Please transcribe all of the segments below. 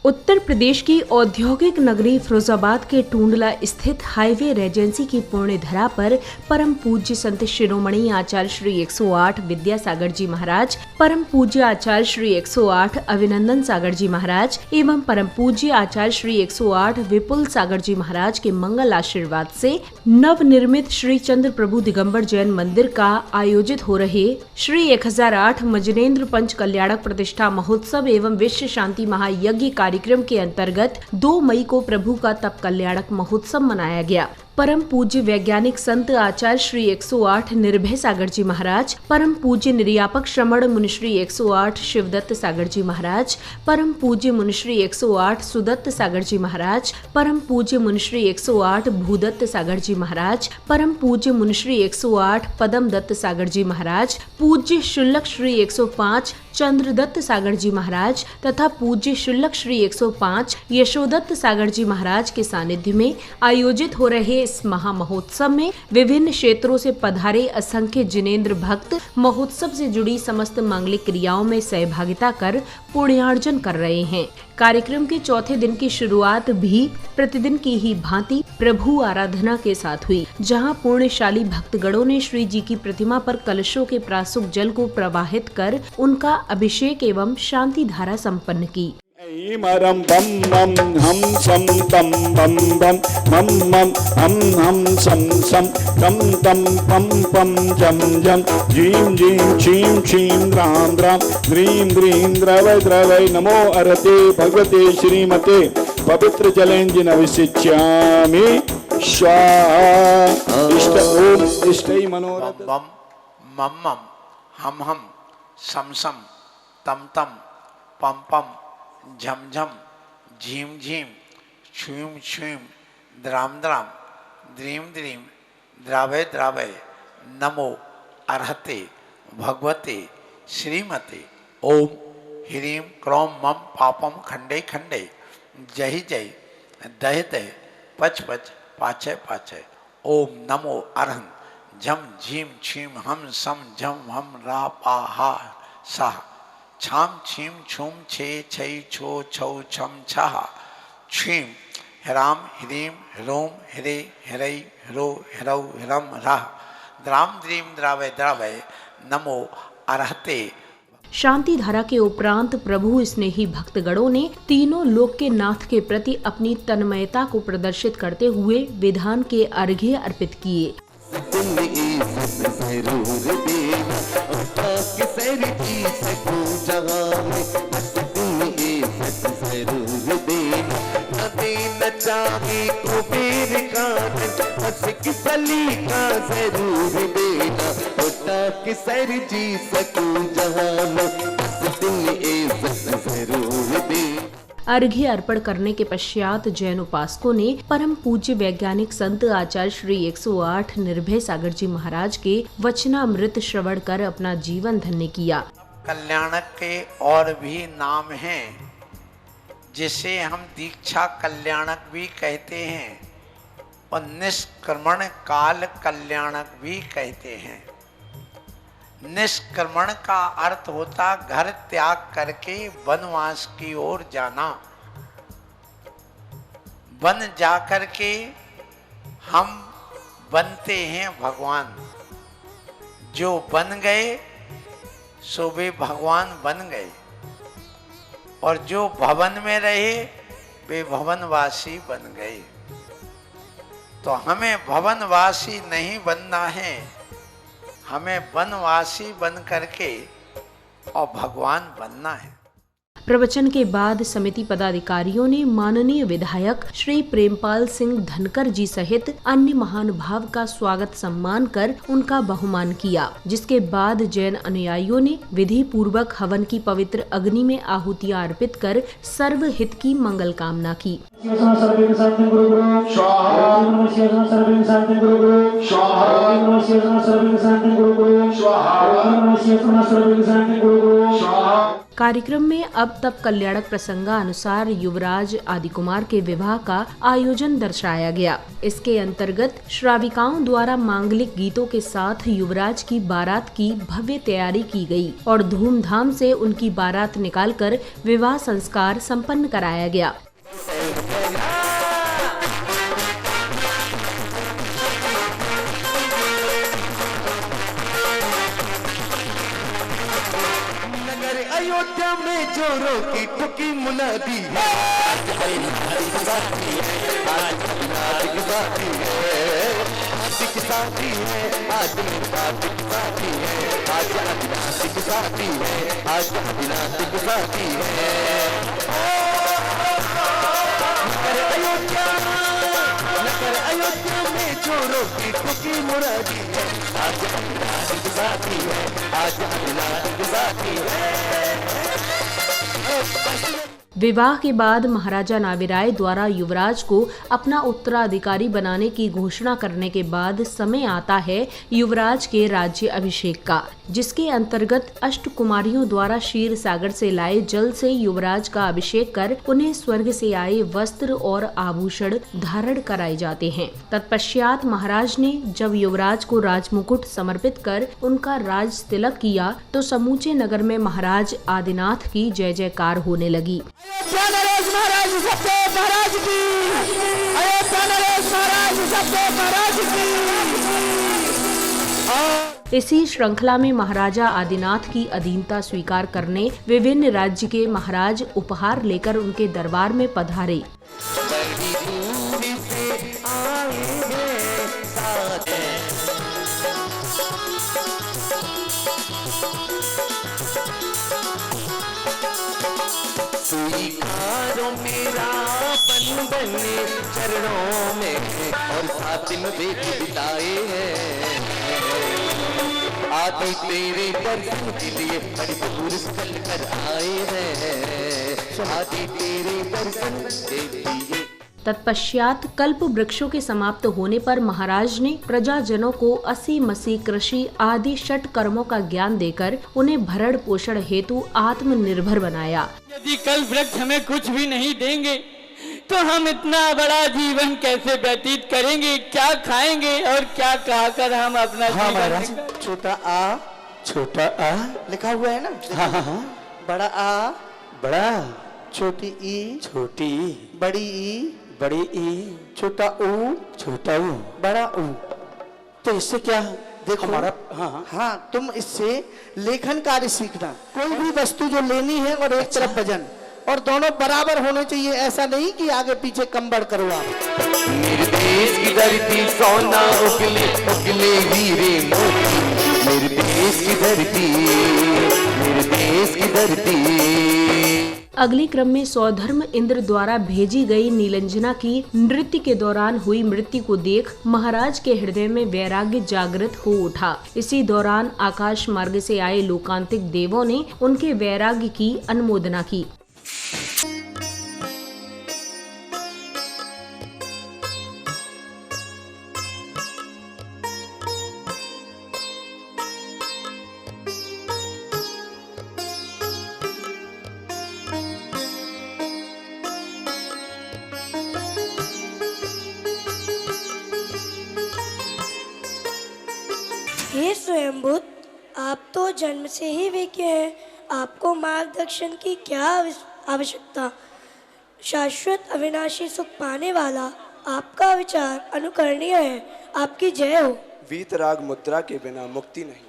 उत्तर प्रदेश की औद्योगिक नगरी फिरोजाबाद के टूंडला स्थित हाईवे रेजेंसी की पुण्य धरा पर परम पूज्य संत शिरोमणि आचार्य श्री 108 विद्यासागर जी महाराज, परम पूज्य आचार्य श्री 108 अभिनंदन सागर जी महाराज एवं परम पूज्य आचार्य श्री 108 विपुल सागर जी महाराज के मंगल आशीर्वाद से नव निर्मित श्री चंद्र प्रभु दिगंबर जैन मंदिर का आयोजित हो रहे श्री 1008 मजनेन्द्र पंच कल्याणक प्रतिष्ठा महोत्सव एवं विश्व शांति महायज्ञ कार्यक्रम के अंतर्गत 2 मई को प्रभु का तप कल्याणक महोत्सव मनाया गया। परम पूज्य वैज्ञानिक संत आचार्य श्री 108 निर्भय सागर जी महाराज, परम पूज्य निर्यापक श्रमण मुनिश्री 108 शिवदत्त सागर जी महाराज, परम पूज्य मुनिश्री 108 सुदत्त सागर जी महाराज, परम पूज्य मुनिश्री 108 भूदत्त सागर जी महाराज, परम पूज्य मुनिश्री 108 पदम दत्त सागर जी महाराज, पूज्य शुल्लक श्री 105 चंद्रदत्त सागर जी महाराज तथा पूज्य शुल्लक श्री 105 यशोदत्त सागर जी महाराज के सानिध्य में आयोजित हो रहे इस महा महोत्सव में विभिन्न क्षेत्रों से पधारे असंख्य जिनेंद्र भक्त महोत्सव से जुड़ी समस्त मांगलिक क्रियाओं में सहभागिता कर पुण्यार्जन कर रहे हैं। कार्यक्रम के चौथे दिन की शुरुआत भी प्रतिदिन की ही भांति प्रभु आराधना के साथ हुई, जहां पुण्यशाली भक्तगणों ने श्री जी की प्रतिमा पर कलशों के प्रासुक जल को प्रवाहित कर उनका अभिषेक एवं शांति धारा संपन्न की। मरम बम मम हम सम तम बम बम मम मम हम सम सम तम तम पम पम जम जम जीम जीम छीम छीम राम राम द्रीम द्रीम द्रवय द्रवय नमो अरते भगवते श्रीमते पवित्र जलेंजिन विशिष्यामि स्वाहा। इष्ट ओम इष्टै मनोरथ बम मम मम हम सम सम तम तम पम पम झम झम झीम झीम छुम छुम द्राम द्राम द्रीम द्रीम द्रावय द्रावय नमो अर्हते भगवते श्रीमते ओम ह्रीं क्रोम मम पापम खंडे खंडे जय जय दह दह पच पच पाचय पाचय ओम नमो अर्हं झम झीम छीम हम सम झम हम रा पा हा साह छाम छीम छूम छे छै छो छौ छम छह छीम ह्राम ह्रीम ह्रोम ह्रे ह्रै ह्रो ह्रौ ह्रम रह द्राम द्रीम द्रावय द्रावय नमो अर्हते। शांति धारा के उपरांत प्रभु स्नेही भक्तगणों ने तीनों लोक के नाथ के प्रति अपनी तन्मयता को प्रदर्शित करते हुए विधान के अर्घ्य अर्पित किए। अर्घ्य अर्पण करने के पश्चात जैन उपासकों ने परम पूज्य वैज्ञानिक संत आचार्य श्री 108 निर्भय सागर जी महाराज के वचनामृत श्रवण कर अपना जीवन धन्य किया। कल्याणक के और भी नाम हैं, जिसे हम दीक्षा कल्याणक भी कहते हैं और निष्क्रमण काल कल्याणक भी कहते हैं। निष्क्रमण का अर्थ होता घर त्याग करके वनवास की ओर जाना। वन जाकर के हम बनते हैं भगवान। जो बन गए सो वे भगवान बन गए, और जो भवन में रहे वे भवनवासी बन गए। तो हमें भवनवासी नहीं बनना है, हमें वनवासी बन करके और भगवान बनना है। प्रवचन के बाद समिति पदाधिकारियों ने माननीय विधायक श्री प्रेमपाल सिंह धनकर जी सहित अन्य महानुभाव का स्वागत सम्मान कर उनका बहुमान किया, जिसके बाद जैन अनुयायियों ने विधि पूर्वक हवन की पवित्र अग्नि में आहुतियां अर्पित कर सर्वहित की मंगल कामना की। शिवसना सर्वेण शांति गुरु गुरु स्वाहा नमः शिवसना सर्वेण शांति गुरु गुरु स्वाहा नमः शिवसना सर्वेण शांति गुरु गुरु स्वाहा नमः शिवसना सर्वेण शांति गुरु गुरु स्वाहा। कार्यक्रम में अब तक कल्याणक प्रसंगानुसार युवराज आदि कुमार के विवाह का आयोजन दर्शाया गया। इसके अंतर्गत श्राविकाओं द्वारा मांगलिक गीतों के साथ युवराज की बारात की भव्य तैयारी की गई और धूमधाम से उनकी बारात निकालकर विवाह संस्कार संपन्न कराया गया। अयोध्या में जोरों की ठुकी मुनादी है, आज हमारी साथी है, आज हमारी साथी है, आशिक साथी है, आज आशिक साथी है, आज आशिक साथी है, आज आशिक साथी है। अयोध्या में जोरों की ठुकी मुनादी है, आज आशिक साथी है, आज आशिक साथी है। विवाह के बाद महाराजा नाविराय द्वारा युवराज को अपना उत्तराधिकारी बनाने की घोषणा करने के बाद समय आता है युवराज के राज्य अभिषेक का, जिसके अंतर्गत अष्टकुमारियों द्वारा क्षीर सागर से लाए जल से युवराज का अभिषेक कर उन्हें स्वर्ग से आए वस्त्र और आभूषण धारण कराए जाते हैं। तत्पश्चात महाराज ने जब युवराज को राजमुकुट समर्पित कर उनका राज तिलक किया तो समूचे नगर में महाराज आदिनाथ की जय जयकार होने लगी। अयोध्या नरेश महाराज सबके महाराज की, अयोध्या नरेश महाराज सबके महाराज की। इसी श्रृंखला में महाराजा आदिनाथ की अधीनता स्वीकार करने विभिन्न राज्य के महाराज उपहार लेकर उनके दरबार में पधारे। स्वीकारो मेरा पन बने चरणों में और 7 दिन वेद बिताए हैं, आदि तेरे दर्शन के लिए बड़ी दूर चल कर आए हैं, आदि तेरे दर्शन के लिए। तत्पश्चात कल्प वृक्षों के समाप्त होने पर महाराज ने प्रजाजनों को 80 मसी कृषि आदि षट कर्मों का ज्ञान देकर उन्हें भरण पोषण हेतु आत्मनिर्भर बनाया। यदि कल्प वृक्ष हमें कुछ भी नहीं देंगे तो हम इतना बड़ा जीवन कैसे व्यतीत करेंगे, क्या खाएंगे और क्या खाकर हम अपना जीवन। छोटा आ लिखा हुआ है ना। हाँ। बड़ा आ बड़ा, छोटी ई छोटी, बड़ी ई बड़ी ई, छोटा ऊ बड़ा ऊ। तो इससे क्या देखो हमारा हाँ तुम इससे लेखन कार्य सीखना। कोई भी वस्तु जो लेनी है और एक तरफ वजन और दोनों बराबर होने चाहिए, ऐसा नहीं कि आगे पीछे कंबड़ करो आप। मेरे देश की धरती सोना उगले उगले हीरे मोती, मेरे देश की धरती, मेरे देश की धरती। अगले क्रम में सौधर्म इंद्र द्वारा भेजी गई नीलंजना की नृत्य के दौरान हुई मृत्यु को देख महाराज के हृदय में वैराग्य जागृत हो उठा। इसी दौरान आकाश मार्ग से आए लोकांतिक देवों ने उनके वैराग्य की अनुमोदना की। हे स्वयंभूत, आप तो जन्म से ही विज्ञ हैं, आपको मार्गदर्शन की क्या आवश्यकता। शाश्वत अविनाशी सुख पाने वाला आपका विचार अनुकरणीय है, आपकी जय हो। वीतराग मुद्रा के बिना मुक्ति नहीं,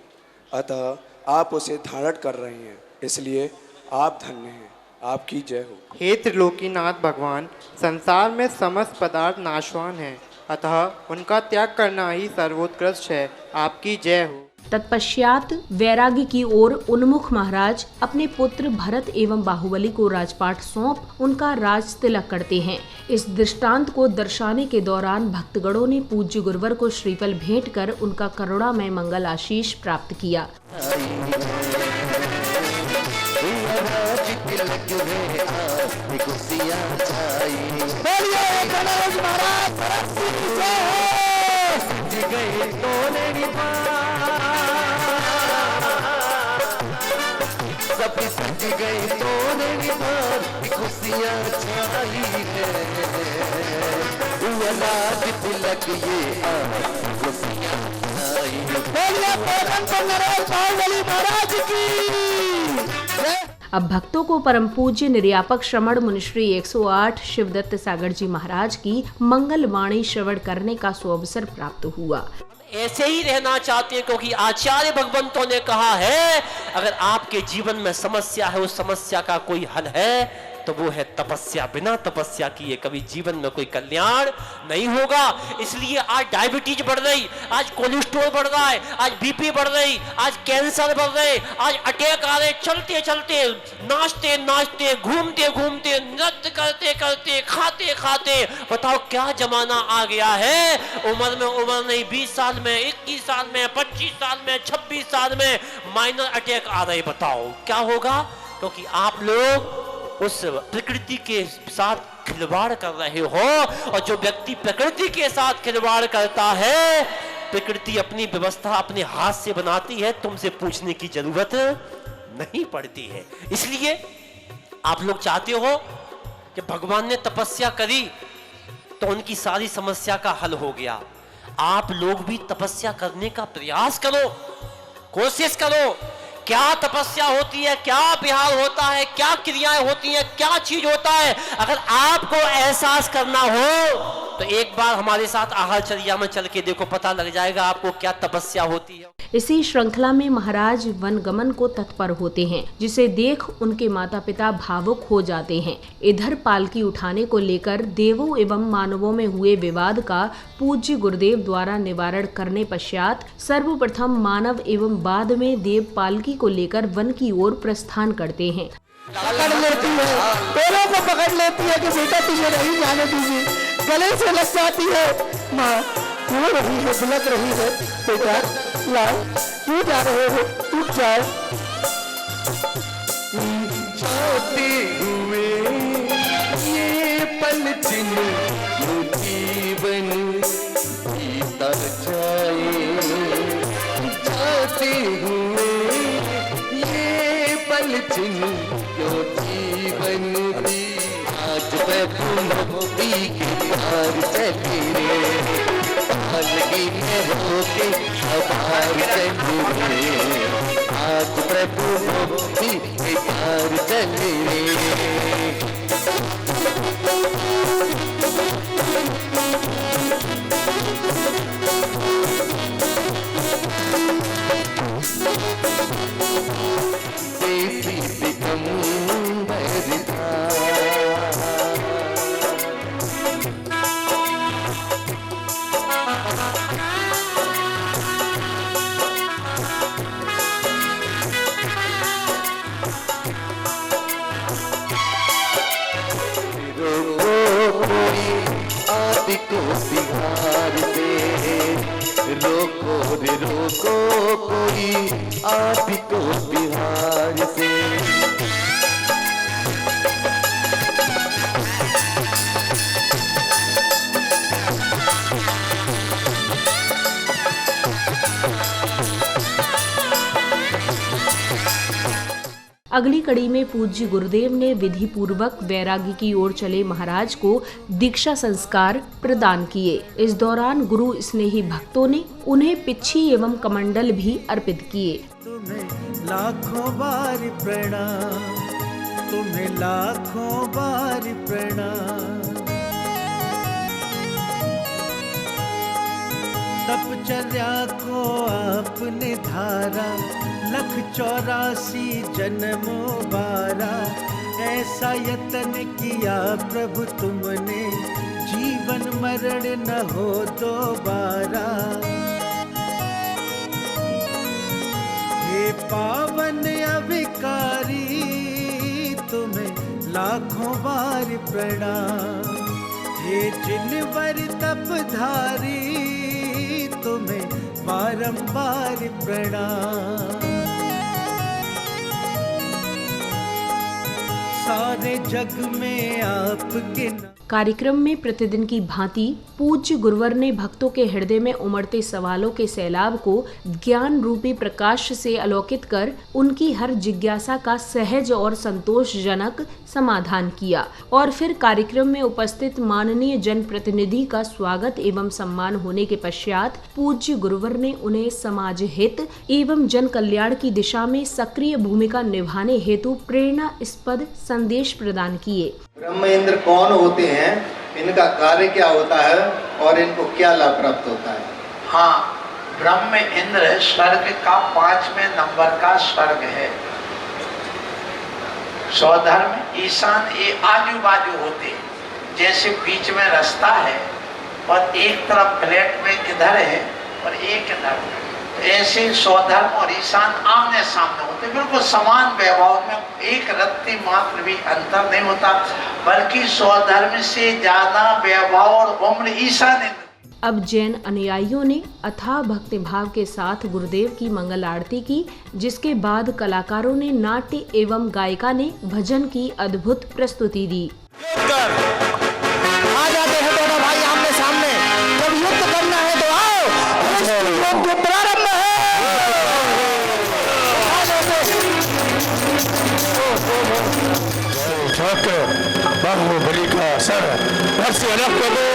अतः आप उसे धारण कर रहे हैं, इसलिए आप धन्य हैं, आपकी जय हो। हे त्रिलोकीनाथ भगवान, संसार में समस्त पदार्थ नाशवान हैं, अतः उनका त्याग करना ही सर्वोत्कृष्ट है, आपकी जय हो। तत्पश्चात वैराग्य की ओर उन्मुख महाराज अपने पुत्र भरत एवं बाहुबली को राजपाट सौंप उनका राज तिलक करते हैं। इस दृष्टांत को दर्शाने के दौरान भक्तगणों ने पूज्य गुरुवर को श्रीफल भेंट कर उनका करुणामय मंगल आशीष प्राप्त किया। खुशियाँ छाई। बोलिए गणेश महाराज परम की जय। सज गए तोरण सब सज गए तोरण खुशियाँ छाई है। अनाज तिलक ये खुशियाँ छाई। बोलिए बाहुबली महाराज की जय। अब भक्तों को परम पूज्य निर्यापक श्रमण मुनिश्री 108 शिवदत्त सागर जी महाराज की मंगल वाणी श्रवण करने का सुअवसर प्राप्त हुआ। ऐसे ही रहना चाहते हैं, क्योंकि आचार्य भगवंतों ने कहा है अगर आपके जीवन में समस्या है, उस समस्या का कोई हल है तो वो है तपस्या। बिना तपस्या किए कभी जीवन में कोई कल्याण नहीं होगा। इसलिए आज डायबिटीज बढ़ रही, आज कोलेस्ट्रॉल बढ़ रहा है, आज बीपी बढ़ रही, आज कैंसर बढ़ रहे, आज अटैक आ रहे, चलते चलते, नाचते नाचते, घूमते घूमते, नृत्य करते करते, खाते खाते। बताओ क्या जमाना आ गया है। उम्र में उम्र नहीं, 20 साल में, 21 साल में, 25 साल में, 26 साल में माइनर अटैक आ रहे। बताओ क्या होगा? क्योंकि आप लोग उस प्रकृति के साथ खिलवाड़ कर रहे हो। और जो व्यक्ति प्रकृति के साथ खिलवाड़ करता है, प्रकृति अपनी व्यवस्था अपने हाथ से बनाती है, तुमसे पूछने की जरूरत नहीं पड़ती है। इसलिए आप लोग चाहते हो कि भगवान ने तपस्या करी तो उनकी सारी समस्या का हल हो गया। आप लोग भी तपस्या करने का प्रयास करो, कोशिश करो। क्या तपस्या होती है, क्या विहार होता है, क्या क्रियाएं होती हैं, क्या चीज होता है, अगर आपको एहसास करना हो तो एक बार हमारे साथ आहारचर्या में चल के देखो, पता लग जाएगा आपको क्या तपस्या होती है। इसी श्रृंखला में महाराज वनगमन को तत्पर होते हैं, जिसे देख उनके माता पिता भावुक हो जाते हैं। इधर पालकी उठाने को लेकर देवों एवं मानवों में हुए विवाद का पूज्य गुरुदेव द्वारा निवारण करने पश्चात सर्वप्रथम मानव एवं बाद में देव पालकी को लेकर वन की ओर प्रस्थान करते हैं। पकड़ लेती है, पैरों को पकड़ लेती है कि बेटा तुझे नहीं जाने दूंगी, गले से लग जाती है। माँ रो रही है, बिलक रही है, बेटा लाओ, क्यों जा रहे हो, उठ जाओ। जाते हुए ये पल चिन्ह जीवन बीता जाए। जाते हुए ये पल चिन्ह क्यों जीवन दी। आज प्रभु की हार चले, पालकी में होके सवार चले। आज प्रभु की हार चले। बिहार से रोको रे रोको कोई आपको बिहार से। अगली कड़ी में पूज्य गुरुदेव ने विधि पूर्वक वैरागी की ओर चले महाराज को दीक्षा संस्कार प्रदान किए। इस दौरान गुरु स्नेही भक्तों ने उन्हें पिच्छी एवं कमंडल भी अर्पित किए। तुम्हें लाखों बार प्रणाम, तुम्हें लाखों बार प्रणाम। तपचर्या को आपने धारा, 184 जन्मों बारा। ऐसा यतन किया प्रभु तुमने, जीवन मरण न हो दोबारा। हे पावन अविकारी, तुम्हें लाखों बार प्रणाम। हे जिनवर तपधारी, तुम्हें बारंबार प्रणाम। सारे जग में आपके कार्यक्रम में प्रतिदिन की भांति पूज्य गुरुवर ने भक्तों के हृदय में उमड़ते सवालों के सैलाब को ज्ञान रूपी प्रकाश से आलोकित कर उनकी हर जिज्ञासा का सहज और संतोषजनक समाधान किया और फिर कार्यक्रम में उपस्थित माननीय जनप्रतिनिधि का स्वागत एवं सम्मान होने के पश्चात पूज्य गुरुवर ने उन्हें समाज हित एवं जन कल्याण की दिशा में सक्रिय भूमिका निभाने हेतु प्रेरणास्पद संदेश प्रदान किए। ब्रह्म इंद्र कौन होते हैं, इनका कार्य क्या होता है और इनको क्या लाभ प्राप्त होता है? हाँ, ब्रह्म इंद्र स्वर्ग का 5वें नंबर का स्वर्ग है। स्वधर्म ईशान ये आजू बाजू होते हैं, जैसे बीच में रास्ता है और एक तरफ फ्लैट में इधर है और एक इधर, ऐसे स्वधर्म और ईशान आमने सामने होते, बिल्कुल समान वैभव में एक रत्ती मात्र भी अंतर नहीं होता, बल्कि स्वधर्म से ज्यादा वैभव और उम्र ईशान। अब जैन अनुयायियों ने अथाह भक्तिभाव के साथ गुरुदेव की मंगल आरती की, जिसके बाद कलाकारों ने नाट्य एवं गायिका ने भजन की अद्भुत प्रस्तुति दी। आ जाते हैं दोनों भाई आमने सामने, जब युद्ध करना है तो आओ, युद्ध प्रारंभ है। बाहुबली का सर घर से अलग कर दो।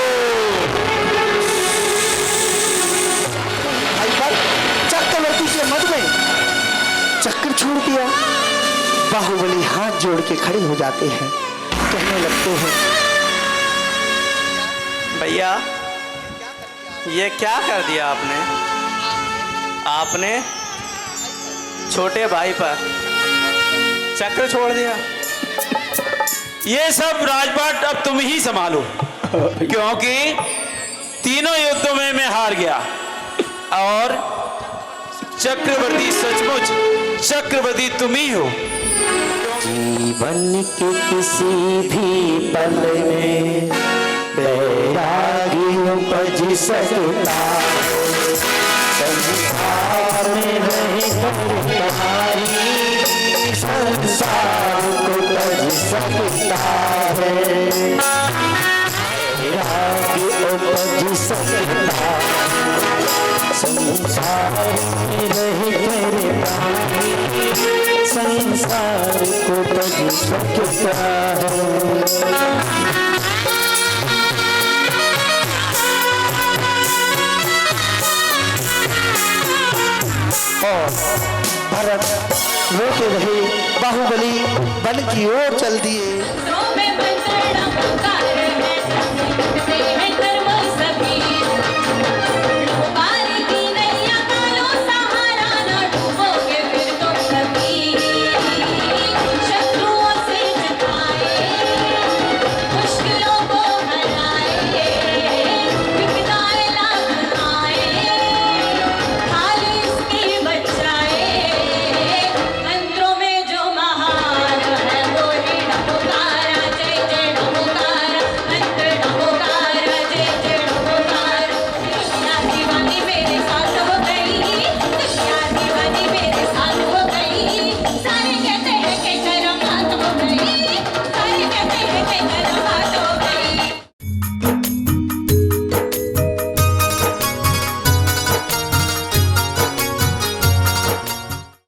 चक्रवर्ती के मद में चक्र छोड़ दिया। बाहुबली हाथ जोड़ के खड़े हो जाते हैं, कहने लगते हैं, भैया ये क्या कर दिया आपने? आपने छोटे भाई पर चक्र छोड़ दिया। ये सब राजपाट अब तुम ही संभालो, क्योंकि तीनों युद्धों में मैं हार गया और चक्रवर्ती सचमुच चक्रवर्ती तुम ही हो। जीवन के किसी भी पल में बैरागी उपज सकता, संसार में रहे तुम्हारी, संसार को उपज सकता है, बैरागी उपज सकता, संसार में रहे तेरे प्राणी, संसार को उपज सकता है। और भरत रोते रहे, बाहुबली वन की ओर चल दिए।